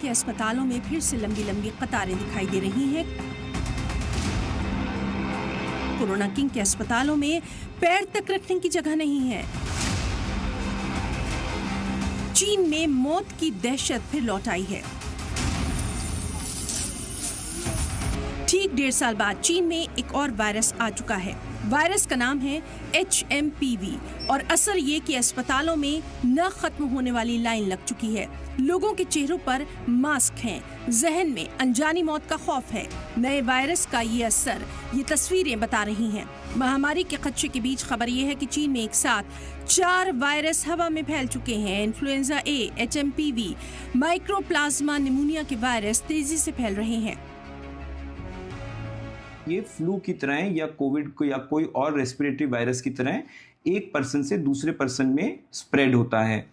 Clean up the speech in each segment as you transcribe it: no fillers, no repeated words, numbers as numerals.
के अस्पतालों में फिर से लंबी लंबी कतारें दिखाई दे रही हैं। कोरोना किंग के अस्पतालों में पैर तक रखने की जगह नहीं है। चीन में मौत की दहशत फिर लौट आई है। ठीक 1.5 साल बाद चीन में एक और वायरस आ चुका है। वायरस का नाम है HMPV और असर ये कि अस्पतालों में न खत्म होने वाली लाइन लग चुकी है। लोगों के चेहरों पर मास्क हैं, जहन में अनजानी मौत का खौफ है। नए वायरस का ये असर ये तस्वीरें बता रही हैं। महामारी के खदशे के बीच खबर ये है कि चीन में एक साथ 4 वायरस हवा में फैल चुके हैं। Influenza A, HMPV, mycoplasma pneumonia के वायरस तेजी से फैल रहे हैं। ये फ्लू की तरह या कोविड को या कोई और रेस्पिरेटरी वायरस की तरह एक पर्सन से दूसरे पर्सन में स्प्रेड होता है।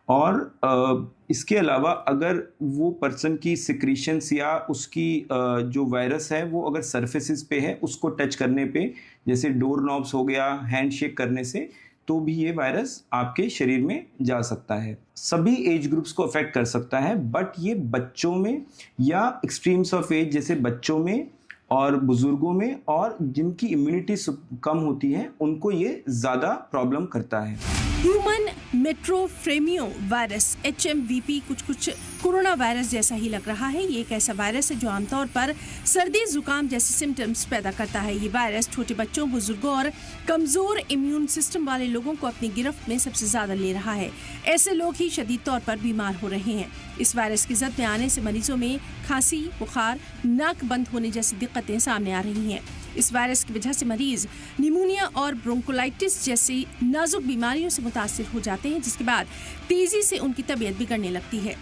और इसके अलावा अगर वो पर्सन की सिक्रीशंस या उसकी जो वायरस है वो अगर सरफेसेस पे है, उसको टच करने पे, जैसे डोर नॉब्स हो गया, हैंडशेक करने से, तो भी ये वायरस आपके शरीर में जा सकता है। सभी एज ग्रुप्स को अफेक्ट कर सकता है, बट ये बच्चों में या एक्सट्रीम्स ऑफ एज जैसे बच्चों में और बुजुर्गों में और जिनकी इम्यूनिटी कम होती है उनको ये ज़्यादा प्रॉब्लम करता है। ह्यूमन मेट्रोफ्रेमियो वायरस HMVP कुछ कोरोना वायरस जैसा ही लग रहा है। ये एक ऐसा वायरस है जो आमतौर पर सर्दी जुकाम जैसे सिम्टम्स पैदा करता है। ये वायरस छोटे बच्चों, बुजुर्गों और कमजोर इम्यून सिस्टम वाले लोगों को अपनी गिरफ्त में सबसे ज्यादा ले रहा है। ऐसे लोग ही शदीद तौर पर बीमार हो रहे हैं। इस वायरस की जद में आने से मरीजों में खांसी, बुखार, नाक बंद होने जैसी दिक्कतें सामने आ रही हैं। इस वायरस की वजह से मरीज निमोनिया और ब्रोंकोलाइटिस जैसी नाजुक बीमारियों से मुतासिर हो जाते हैं, जिसके बाद तेजी से उनकी तबीयत बिगड़ने लगती है।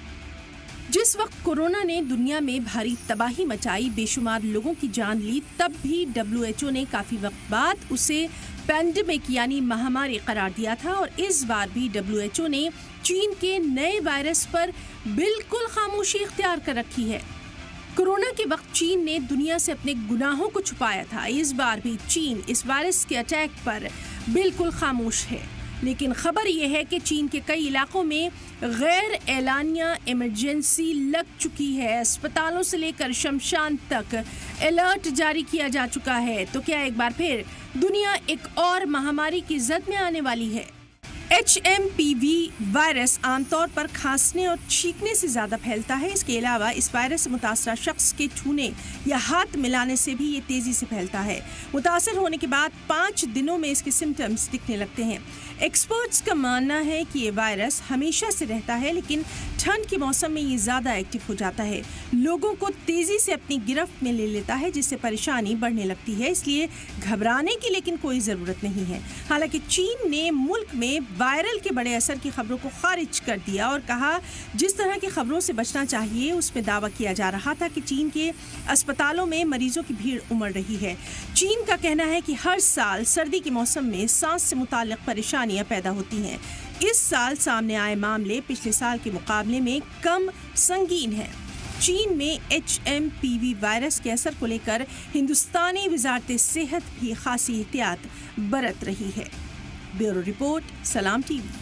जिस वक्त कोरोना ने दुनिया में भारी तबाही मचाई, बेशुमार लोगों की जान ली, तब भी WHO ने काफी वक्त बाद उसे पैंडेमिक यानी महामारी करार दिया था। और इस बार भी WHO ने चीन के नए वायरस पर बिल्कुल खामोशी इख्तियार कर रखी है। कोरोना के वक्त चीन ने दुनिया से अपने गुनाहों को छुपाया था। इस बार भी चीन इस वायरस के अटैक पर बिल्कुल खामोश है। लेकिन खबर यह है कि चीन के कई इलाकों में गैर एलानिया इमरजेंसी लग चुकी है। अस्पतालों से लेकर शमशान तक अलर्ट जारी किया जा चुका है। तो क्या एक बार फिर दुनिया एक और महामारी की जद में आने वाली है? HMPV वायरस आमतौर पर खांसने और छींकने से ज़्यादा फैलता है। इसके अलावा इस वायरस से मुतासरा शख्स के छूने या हाथ मिलाने से भी ये तेज़ी से फैलता है। मुतासर होने के बाद 5 दिनों में इसके सिम्टम्स दिखने लगते हैं। एक्सपर्ट्स का मानना है कि ये वायरस हमेशा से रहता है, लेकिन ठंड के मौसम में ये ज़्यादा एक्टिव हो जाता है। लोगों को तेज़ी से अपनी गिरफ्त में ले लेता है, जिससे परेशानी बढ़ने लगती है। इसलिए घबराने की लेकिन कोई ज़रूरत नहीं है। हालांकि चीन ने मुल्क में वायरल के बड़े असर की खबरों को खारिज कर दिया और कहा जिस तरह की खबरों से बचना चाहिए उसमें दावा किया जा रहा था कि चीन के अस्पतालों में मरीजों की भीड़ उमड़ रही है। चीन का कहना है कि हर साल सर्दी के मौसम में सांस से मुताल्लिक परेशानियां पैदा होती हैं। इस साल सामने आए मामले पिछले साल के मुकाबले में कम संगीन हैं। चीन में HMPV वायरस के असर को लेकर हिंदुस्तानी वजारत सेहत भी खासी एहतियात बरत रही है। ब्यूरो रिपोर्ट, सलाम टीवी।